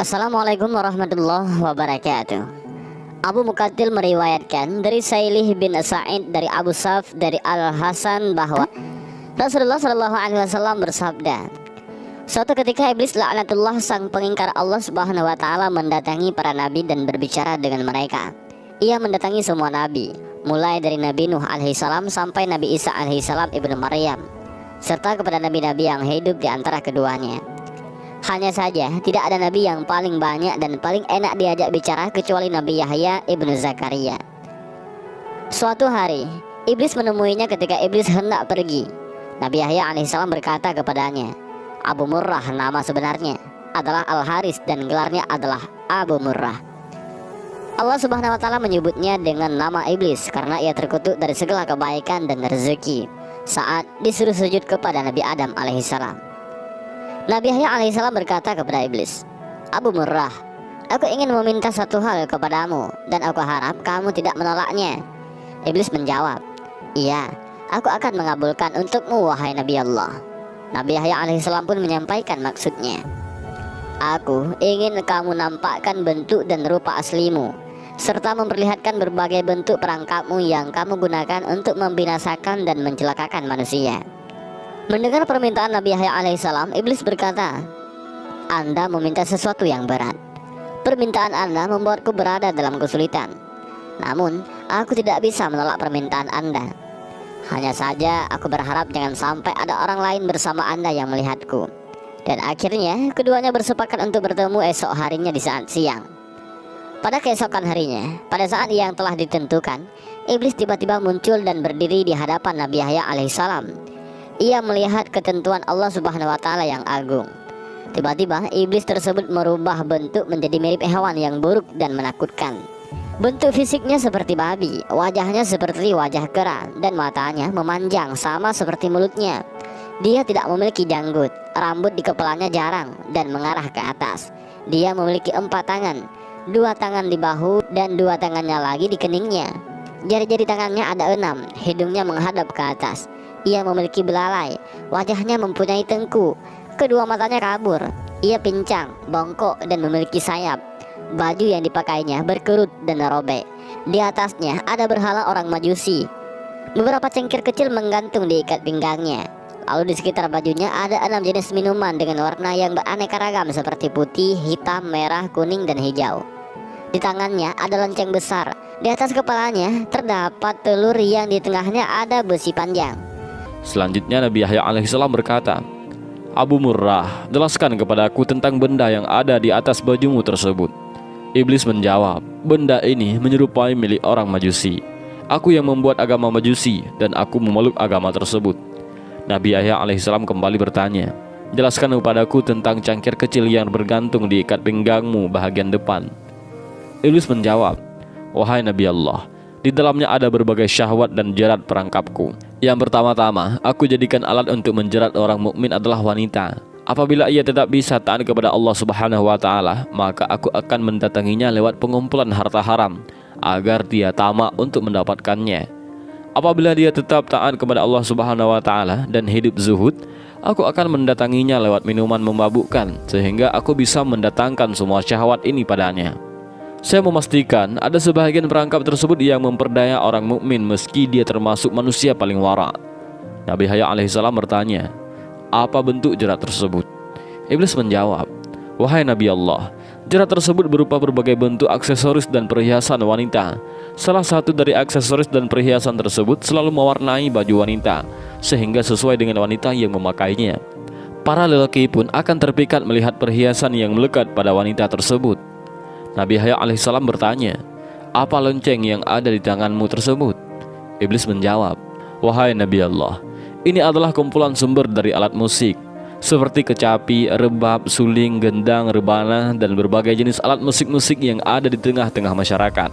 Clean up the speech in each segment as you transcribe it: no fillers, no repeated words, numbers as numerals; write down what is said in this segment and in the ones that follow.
Assalamualaikum warahmatullahi wabarakatuh. Abu Muqatil meriwayatkan dari Sailih bin Sa'id dari Abu Saf dari Al-Hasan bahwa Rasulullah Shallallahu Alaihi Wasallam bersabda, suatu ketika iblis laknatullah sang pengingkar Allah Subhanahu Wa Taala mendatangi para nabi dan berbicara dengan mereka. Ia mendatangi semua nabi, mulai dari Nabi Nuh alaihissalam sampai Nabi Isa alaihissalam ibnu Maryam, serta kepada nabi-nabi yang hidup di antara keduanya. Hanya saja tidak ada nabi yang paling banyak dan paling enak diajak bicara kecuali Nabi Yahya ibnu Zakaria. Suatu hari iblis menemuinya ketika iblis hendak pergi. Nabi Yahya alaihissalam berkata kepadanya, Abu Murrah nama sebenarnya adalah Al-Haris dan gelarnya adalah Abu Murrah. Allah Subhanahu Wa Taala menyebutnya dengan nama iblis karena ia terkutuk dari segala kebaikan dan rezeki saat disuruh sujud kepada Nabi Adam alaihissalam. Nabi Yahya alaihissalam berkata kepada iblis, Abu Murrah, aku ingin meminta satu hal kepadamu dan aku harap kamu tidak menolaknya. Iblis menjawab, iya, aku akan mengabulkan untukmu wahai Nabi Allah. Nabi Yahya alaihissalam pun menyampaikan maksudnya. Aku ingin kamu nampakkan bentuk dan rupa aslimu, serta memperlihatkan berbagai bentuk perangkapmu yang kamu gunakan untuk membinasakan dan mencelakakan manusia. Mendengar permintaan Nabi Yahya alaihissalam, iblis berkata, Anda meminta sesuatu yang berat. Permintaan Anda membuatku berada dalam kesulitan. Namun, aku tidak bisa menolak permintaan Anda. Hanya saja aku berharap jangan sampai ada orang lain bersama Anda yang melihatku. Dan akhirnya, keduanya bersepakat untuk bertemu esok harinya di saat siang. Pada keesokan harinya, pada saat yang telah ditentukan, iblis tiba-tiba muncul dan berdiri di hadapan Nabi Yahya alaihissalam. Ia melihat ketentuan Allah Subhanahu Wa Taala yang agung. Tiba-tiba iblis tersebut merubah bentuk menjadi mirip hewan yang buruk dan menakutkan. Bentuk fisiknya seperti babi, wajahnya seperti wajah kera, dan matanya memanjang sama seperti mulutnya. Dia tidak memiliki janggut, rambut di kepalanya jarang dan mengarah ke atas. Dia memiliki 4 tangan, 2 tangan di bahu dan 2 tangannya lagi di keningnya. Jari-jari tangannya ada 6, hidungnya menghadap ke atas. Ia memiliki belalai, wajahnya mempunyai tengku, kedua matanya kabur. Ia pincang, bongkok dan memiliki sayap. Baju yang dipakainya berkerut dan robek. Di atasnya ada berhala orang Majusi. Beberapa cengkir kecil menggantung di ikat pinggangnya. Lalu di sekitar bajunya ada 6 jenis minuman dengan warna yang beraneka ragam seperti putih, hitam, merah, kuning, dan hijau. Di tangannya ada lonceng besar. Di atas kepalanya terdapat telur yang di tengahnya ada besi panjang. Selanjutnya Nabi Yahya alaihissalam berkata, Abu Murrah, jelaskan kepadaku tentang benda yang ada di atas bajumu tersebut. Iblis menjawab, benda ini menyerupai milik orang Majusi. Aku yang membuat agama Majusi dan aku memeluk agama tersebut. Nabi Yahya alaihissalam kembali bertanya, jelaskan kepadaku tentang cangkir kecil yang bergantung di ikat pinggangmu bahagian depan. Iblis menjawab, wahai Nabi Allah, di dalamnya ada berbagai syahwat dan jerat perangkapku. Yang pertama-tama, aku jadikan alat untuk menjerat orang mukmin adalah wanita. Apabila ia tetap bisa taat kepada Allah Subhanahu Wa Taala, maka aku akan mendatanginya lewat pengumpulan harta haram agar dia tamak untuk mendapatkannya. Apabila dia tetap taat kepada Allah Subhanahu Wa Taala dan hidup zuhud, aku akan mendatanginya lewat minuman memabukkan sehingga aku bisa mendatangkan semua syahwat ini padanya. Saya memastikan ada sebahagian perangkap tersebut yang memperdaya orang mukmin meski dia termasuk manusia paling wara. Nabi Yahya alaihissalam bertanya, apa bentuk jerat tersebut? Iblis menjawab, wahai Nabi Allah, jerat tersebut berupa berbagai bentuk aksesoris dan perhiasan wanita. Salah satu dari aksesoris dan perhiasan tersebut selalu mewarnai baju wanita sehingga sesuai dengan wanita yang memakainya. Para lelaki pun akan terpikat melihat perhiasan yang melekat pada wanita tersebut. Nabi Yahya alaihissalam bertanya, apa lonceng yang ada di tanganmu tersebut? Iblis menjawab, wahai Nabi Allah, ini adalah kumpulan sumber dari alat musik seperti kecapi, rebab, suling, gendang, rebana, dan berbagai jenis alat musik-musik yang ada di tengah-tengah masyarakat.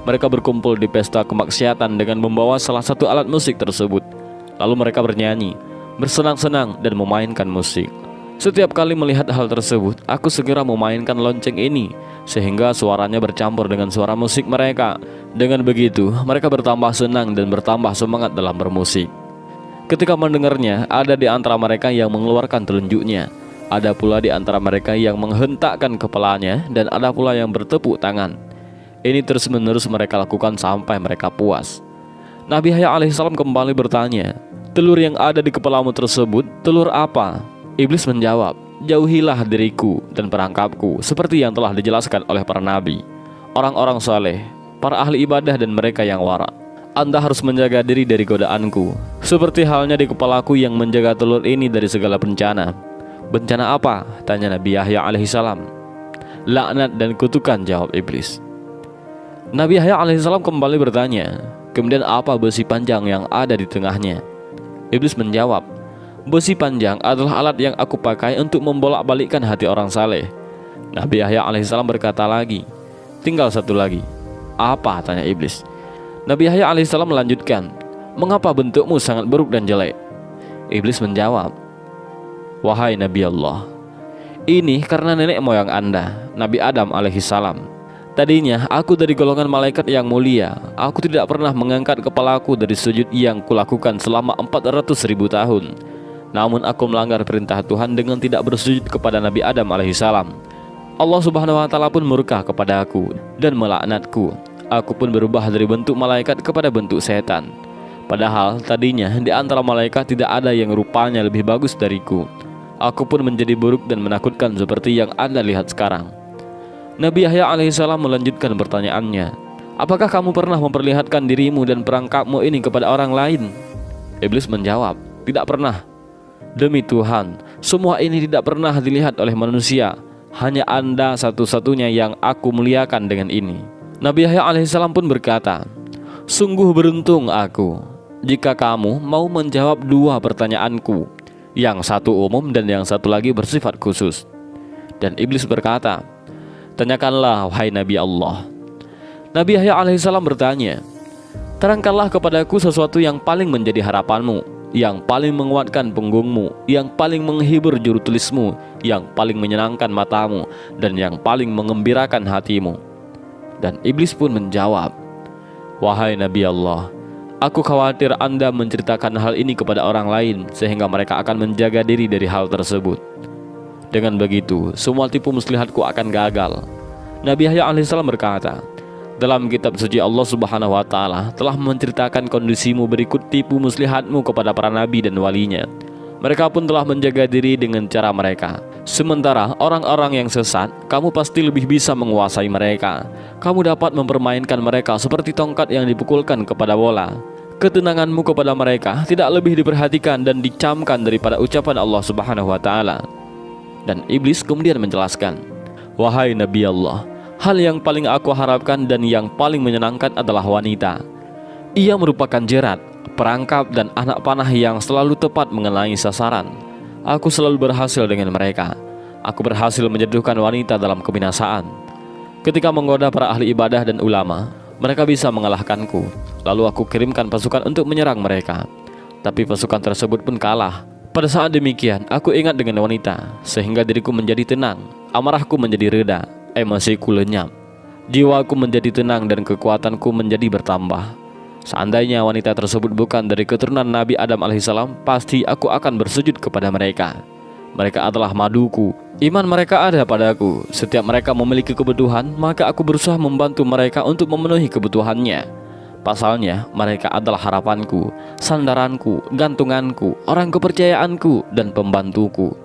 Mereka berkumpul di pesta kemaksiatan dengan membawa salah satu alat musik tersebut. Lalu mereka bernyanyi, bersenang-senang, dan memainkan musik. Setiap kali melihat hal tersebut, aku segera memainkan lonceng ini sehingga suaranya bercampur dengan suara musik mereka. Dengan begitu, mereka bertambah senang dan bertambah semangat dalam bermusik. Ketika mendengarnya, ada di antara mereka yang mengeluarkan telunjuknya. Ada pula di antara mereka yang menghentakkan kepalanya, dan ada pula yang bertepuk tangan. Ini terus-menerus mereka lakukan sampai mereka puas. Nabi Yahya alaihissalam kembali bertanya, "Telur yang ada di kepalamu tersebut, telur apa?" Iblis menjawab, "Jauhilah diriku dan perangkapku seperti yang telah dijelaskan oleh para nabi, orang-orang saleh, para ahli ibadah dan mereka yang wara. Anda harus menjaga diri dari godaanku, seperti halnya di kepalaku yang menjaga telur ini dari segala bencana." "Bencana apa?" tanya Nabi Yahya alaihissalam. "Laknat dan kutukan," jawab iblis. Nabi Yahya alaihissalam kembali bertanya, "Kemudian apa besi panjang yang ada di tengahnya?" Iblis menjawab, "Besi panjang adalah alat yang aku pakai untuk membolak-balikkan hati orang saleh." Nabi Yahya alaihissalam berkata lagi, "Tinggal satu lagi." "Apa?" tanya iblis. Nabi Yahya alaihissalam melanjutkan, "Mengapa bentukmu sangat buruk dan jelek?" Iblis menjawab, "Wahai Nabi Allah, ini karena nenek moyang Anda, Nabi Adam alaihissalam. Tadinya aku dari golongan malaikat yang mulia. Aku tidak pernah mengangkat kepalaku dari sujud yang kulakukan selama 400.000 tahun. Namun aku melanggar perintah Tuhan dengan tidak bersujud kepada Nabi Adam alaihissalam. Allah subhanahu wa ta'ala pun murka kepada aku dan melaknatku. Aku pun berubah dari bentuk malaikat kepada bentuk setan. Padahal tadinya di antara malaikat tidak ada yang rupanya lebih bagus dariku. Aku pun menjadi buruk dan menakutkan seperti yang Anda lihat sekarang." Nabi Yahya alaihissalam melanjutkan pertanyaannya, "Apakah kamu pernah memperlihatkan dirimu dan perangkapmu ini kepada orang lain?" Iblis menjawab, "Tidak pernah. Demi Tuhan, semua ini tidak pernah dilihat oleh manusia. Hanya Anda satu-satunya yang aku muliakan dengan ini." Nabi Yahya alaihissalam pun berkata, "Sungguh beruntung aku jika kamu mau menjawab dua pertanyaanku, yang satu umum dan yang satu lagi bersifat khusus." Dan iblis berkata, "Tanyakanlah wahai Nabi Allah." Nabi Yahya alaihissalam bertanya, "Terangkanlah kepadaku sesuatu yang paling menjadi harapanmu, yang paling menguatkan punggungmu, yang paling menghibur juru tulismu, yang paling menyenangkan matamu, dan yang paling mengembirakan hatimu." Dan iblis pun menjawab, "Wahai Nabi Allah, aku khawatir Anda menceritakan hal ini kepada orang lain sehingga mereka akan menjaga diri dari hal tersebut. Dengan begitu, semua tipu muslihatku akan gagal." Nabi Yahya alaihissalam berkata, "Dalam kitab suci Allah subhanahu wa ta'ala telah menceritakan kondisimu berikut tipu muslihatmu kepada para nabi dan walinya. Mereka pun telah menjaga diri dengan cara mereka. Sementara orang-orang yang sesat, kamu pasti lebih bisa menguasai mereka. Kamu dapat mempermainkan mereka seperti tongkat yang dipukulkan kepada bola. Ketenanganmu kepada mereka tidak lebih diperhatikan dan dicamkan daripada ucapan Allah subhanahu wa ta'ala." Dan iblis kemudian menjelaskan, "Wahai Nabi Allah, hal yang paling aku harapkan dan yang paling menyenangkan adalah wanita. Ia merupakan jerat, perangkap dan anak panah yang selalu tepat mengenai sasaran. Aku selalu berhasil dengan mereka. Aku berhasil menjatuhkan wanita dalam kebinasaan. Ketika menggoda para ahli ibadah dan ulama, mereka bisa mengalahkanku. Lalu aku kirimkan pasukan untuk menyerang mereka. Tapi pasukan tersebut pun kalah. Pada saat demikian, aku ingat dengan wanita, sehingga diriku menjadi tenang, amarahku menjadi reda, emosiku lenyap. Jiwaku menjadi tenang dan kekuatanku menjadi bertambah. Seandainya wanita tersebut bukan dari keturunan Nabi Adam alaihissalam, pasti aku akan bersujud kepada mereka. Mereka adalah maduku, iman mereka ada padaku. Setiap mereka memiliki kebutuhan, maka aku berusaha membantu mereka untuk memenuhi kebutuhannya. Pasalnya, mereka adalah harapanku, sandaranku, gantunganku, orang kepercayaanku, dan pembantuku."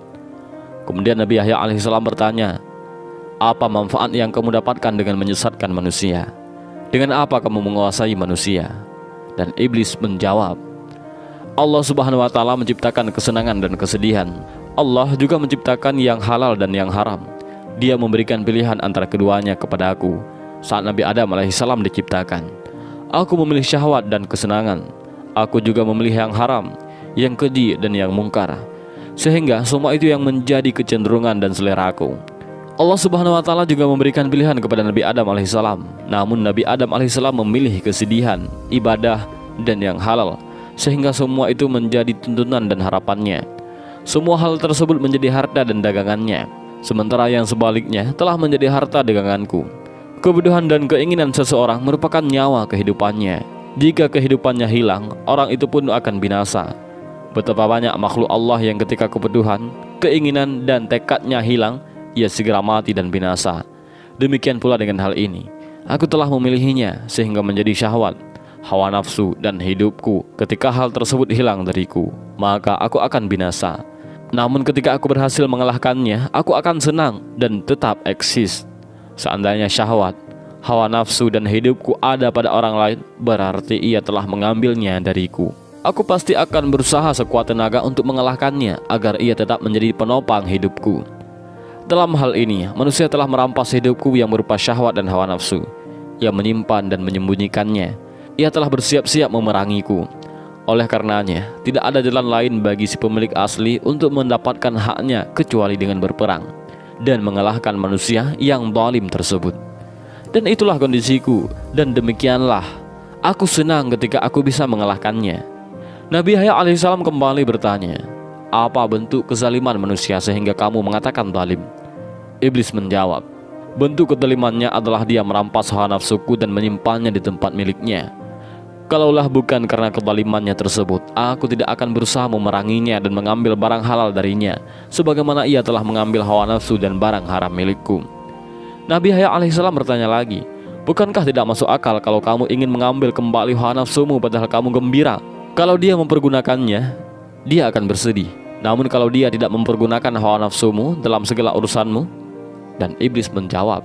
Kemudian Nabi Yahya alaihissalam bertanya, "Apa manfaat yang kamu dapatkan dengan menyesatkan manusia? Dengan apa kamu menguasai manusia?" Dan iblis menjawab, "Allah subhanahu wa ta'ala menciptakan kesenangan dan kesedihan. Allah juga menciptakan yang halal dan yang haram. Dia memberikan pilihan antara keduanya kepada aku saat Nabi Adam alaihissalam diciptakan. Aku memilih syahwat dan kesenangan. Aku juga memilih yang haram, yang keji dan yang mungkar. Sehingga semua itu yang menjadi kecenderungan dan seleraku. Allah subhanahu wa ta'ala juga memberikan pilihan kepada Nabi Adam alaihissalam. Namun Nabi Adam alaihissalam memilih kesedihan, ibadah, dan yang halal. Sehingga semua itu menjadi tuntunan dan harapannya. Semua hal tersebut menjadi harta dan dagangannya. Sementara yang sebaliknya telah menjadi harta daganganku. Kebutuhan dan keinginan seseorang merupakan nyawa kehidupannya. Jika kehidupannya hilang, orang itu pun akan binasa. Betapa banyak makhluk Allah yang ketika kebutuhan, keinginan dan tekadnya hilang, ia segera mati dan binasa. Demikian pula dengan hal ini. Aku telah memilihinya sehingga menjadi syahwat, hawa nafsu dan hidupku. Ketika hal tersebut hilang dariku, maka aku akan binasa. Namun ketika aku berhasil mengalahkannya, aku akan senang dan tetap eksis. Seandainya syahwat, hawa nafsu dan hidupku ada pada orang lain, berarti ia telah mengambilnya dariku. Aku pasti akan berusaha sekuat tenaga untuk mengalahkannya agar ia tetap menjadi penopang hidupku. Dalam hal ini, manusia telah merampas hidupku yang berupa syahwat dan hawa nafsu. Ia menyimpan dan menyembunyikannya. Ia telah bersiap-siap memerangiku. Oleh karenanya, tidak ada jalan lain bagi si pemilik asli untuk mendapatkan haknya kecuali dengan berperang dan mengalahkan manusia yang zalim tersebut. Dan itulah kondisiku, dan demikianlah aku senang ketika aku bisa mengalahkannya. Nabi Yahya alaihissalam kembali bertanya, apa bentuk kezaliman manusia sehingga kamu mengatakan zalim? Iblis menjawab, bentuk kezalimannya adalah dia merampas hawa nafsuku dan menyimpannya di tempat miliknya. Kalaulah bukan karena kezalimannya tersebut, aku tidak akan berusaha memeranginya dan mengambil barang halal darinya, sebagaimana ia telah mengambil hawa nafsu dan barang haram milikku. Nabi Yahya alaihissalam bertanya lagi, bukankah tidak masuk akal kalau kamu ingin mengambil kembali hawa nafsumu padahal kamu gembira? Kalau dia mempergunakannya, dia akan bersedih. Namun kalau dia tidak mempergunakan hawa nafsumu dalam segala urusanmu? Dan iblis menjawab,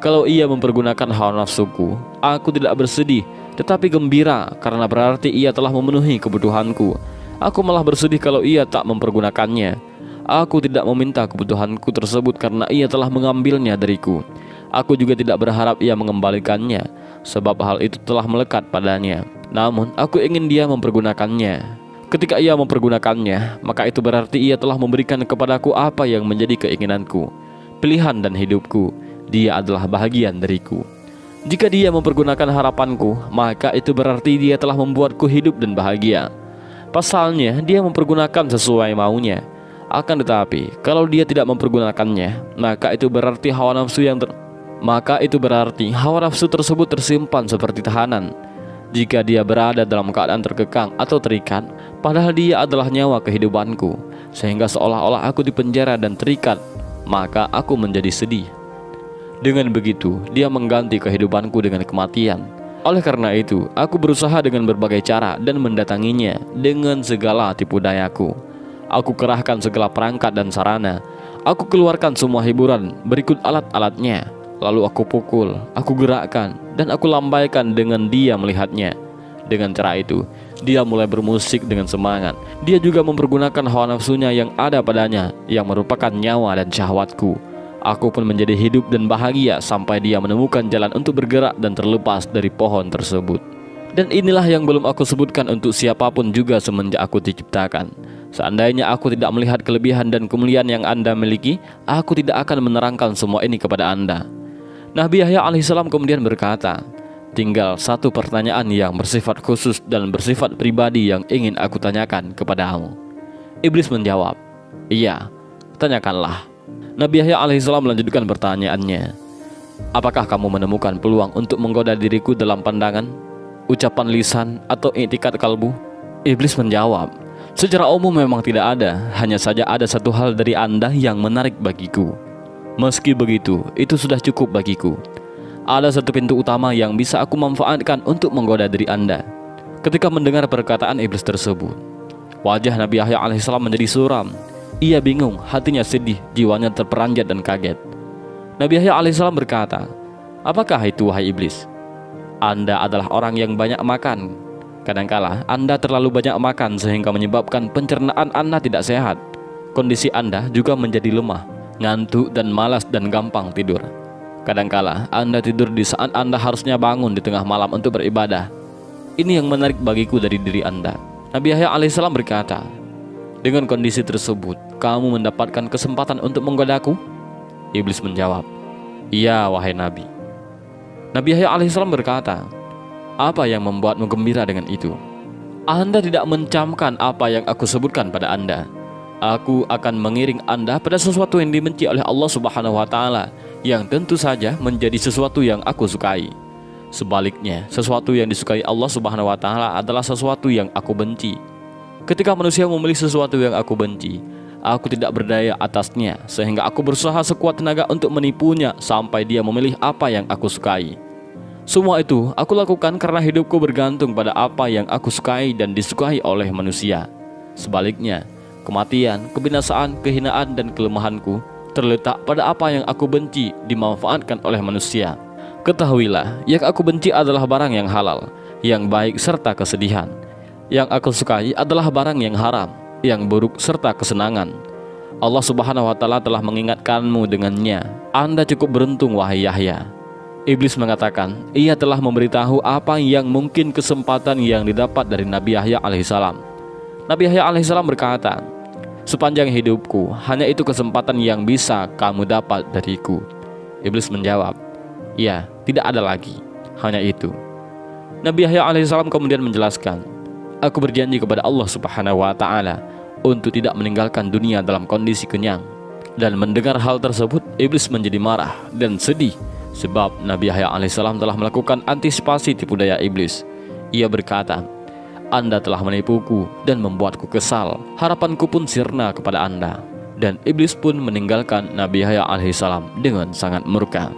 kalau ia mempergunakan hawa nafsuku, aku tidak bersedih, tetapi gembira, karena berarti ia telah memenuhi kebutuhanku. Aku malah bersedih kalau ia tak mempergunakannya. Aku tidak meminta kebutuhanku tersebut karena ia telah mengambilnya dariku. Aku juga tidak berharap ia mengembalikannya, sebab hal itu telah melekat padanya. Namun aku ingin dia mempergunakannya. Ketika ia mempergunakannya, maka itu berarti ia telah memberikan kepadaku apa yang menjadi keinginanku, pilihan dan hidupku. Dia adalah bahagian dariku. Jika dia mempergunakan harapanku, maka itu berarti dia telah membuatku hidup dan bahagia. Pasalnya, dia mempergunakan sesuai maunya. Akan tetapi, kalau dia tidak mempergunakannya, maka itu berarti hawa nafsu tersebut tersimpan seperti tahanan. Jika dia berada dalam keadaan terkekang atau terikat, padahal dia adalah nyawa kehidupanku, sehingga seolah-olah aku dipenjara dan terikat, maka aku menjadi sedih. Dengan begitu, dia mengganti kehidupanku dengan kematian. Oleh karena itu, aku berusaha dengan berbagai cara dan mendatanginya dengan segala tipu dayaku. Aku kerahkan segala perangkat dan sarana. Aku keluarkan semua hiburan berikut alat-alatnya. Lalu aku pukul, aku gerakkan, dan aku lambaikan dengan dia melihatnya. Dengan cara itu, dia mulai bermusik dengan semangat. Dia juga mempergunakan hawa nafsunya yang ada padanya, yang merupakan nyawa dan syahwatku. Aku pun menjadi hidup dan bahagia sampai dia menemukan jalan untuk bergerak dan terlepas dari pohon tersebut. Dan inilah yang belum aku sebutkan untuk siapapun juga semenjak aku diciptakan. Seandainya aku tidak melihat kelebihan dan kemuliaan yang Anda miliki, aku tidak akan menerangkan semua ini kepada Anda. Nabi Yahya alaihissalam kemudian berkata, tinggal satu pertanyaan yang bersifat khusus dan bersifat pribadi yang ingin aku tanyakan kepadamu. Iblis menjawab, iya, tanyakanlah. Nabi Yahya alaihissalam melanjutkan pertanyaannya, apakah kamu menemukan peluang untuk menggoda diriku dalam pandangan, ucapan lisan, atau i'tikad kalbu? Iblis menjawab, secara umum memang tidak ada, hanya saja ada satu hal dari Anda yang menarik bagiku. Meski begitu, itu sudah cukup bagiku. Ada satu pintu utama yang bisa aku manfaatkan untuk menggoda diri Anda. Ketika mendengar perkataan iblis tersebut, wajah Nabi Yahya alaihissalam menjadi suram. Ia bingung, hatinya sedih, jiwanya terperanjat dan kaget. Nabi Yahya alaihissalam berkata, apakah itu wahai iblis? Anda adalah orang yang banyak makan. Kadangkala Anda terlalu banyak makan sehingga menyebabkan pencernaan Anda tidak sehat. Kondisi Anda juga menjadi lemah, ngantuk dan malas dan gampang tidur. Kadangkala Anda tidur di saat Anda harusnya bangun di tengah malam untuk beribadah. Ini yang menarik bagiku dari diri Anda. Nabi Yahya alaihissalam berkata, dengan kondisi tersebut, kamu mendapatkan kesempatan untuk menggodaku? Iblis menjawab, iya wahai Nabi. Nabi Yahya alaihissalam berkata, apa yang membuatmu gembira dengan itu? Anda tidak mencamkan apa yang aku sebutkan pada Anda. Aku akan mengiring Anda pada sesuatu yang dibenci oleh Allah Subhanahu wa Ta'ala, yang tentu saja menjadi sesuatu yang aku sukai. Sebaliknya, sesuatu yang disukai Allah Subhanahu wa Ta'ala adalah sesuatu yang aku benci. Ketika manusia memilih sesuatu yang aku benci, Aku tidak berdaya atasnya, sehingga aku berusaha sekuat tenaga untuk menipunya sampai dia memilih apa yang aku sukai. Semua itu aku lakukan karena hidupku bergantung pada apa yang aku sukai dan disukai oleh manusia. Sebaliknya, kematian, kebinasaan, kehinaan, dan kelemahanku terletak pada apa yang aku benci dimanfaatkan oleh manusia. Ketahuilah, yang aku benci adalah barang yang halal, yang baik serta kesedihan. Yang aku sukai adalah barang yang haram, yang buruk serta kesenangan. Allah Subhanahu wa Ta'ala telah mengingatkanmu dengannya. Anda cukup beruntung, wahai Yahya. Iblis mengatakan, ia telah memberitahu apa yang mungkin kesempatan yang didapat dari Nabi Yahya alaihissalam. Nabi Yahya alaihissalam berkata, sepanjang hidupku, hanya itu kesempatan yang bisa kamu dapat dariku. Iblis menjawab, ya, tidak ada lagi, hanya itu. Nabi Yahya alaihissalam kemudian menjelaskan, aku berjanji kepada Allah Subhanahu wa Ta'ala untuk tidak meninggalkan dunia dalam kondisi kenyang. Dan mendengar hal tersebut, iblis menjadi marah dan sedih, sebab Nabi Yahya alaihissalam telah melakukan antisipasi tipu daya iblis. Ia berkata, Anda telah menipuku dan membuatku kesal, harapanku pun sirna kepada Anda. Dan iblis pun meninggalkan Nabi Yahya alaihissalam dengan sangat murka.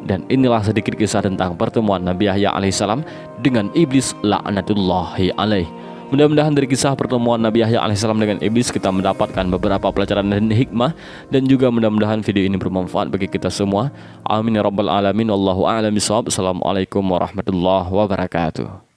Dan inilah sedikit kisah tentang pertemuan Nabi Yahya alaihissalam dengan iblis laknatullahi alaih. Mudah-mudahan dari kisah pertemuan Nabi Yahya alaihissalam dengan iblis kita mendapatkan beberapa pelajaran dan hikmah, dan juga mudah-mudahan video ini bermanfaat bagi kita semua. Amin ya rabbal alamin. Wallahu a'lam bishawab. Assalamualaikum warahmatullahi wabarakatuh.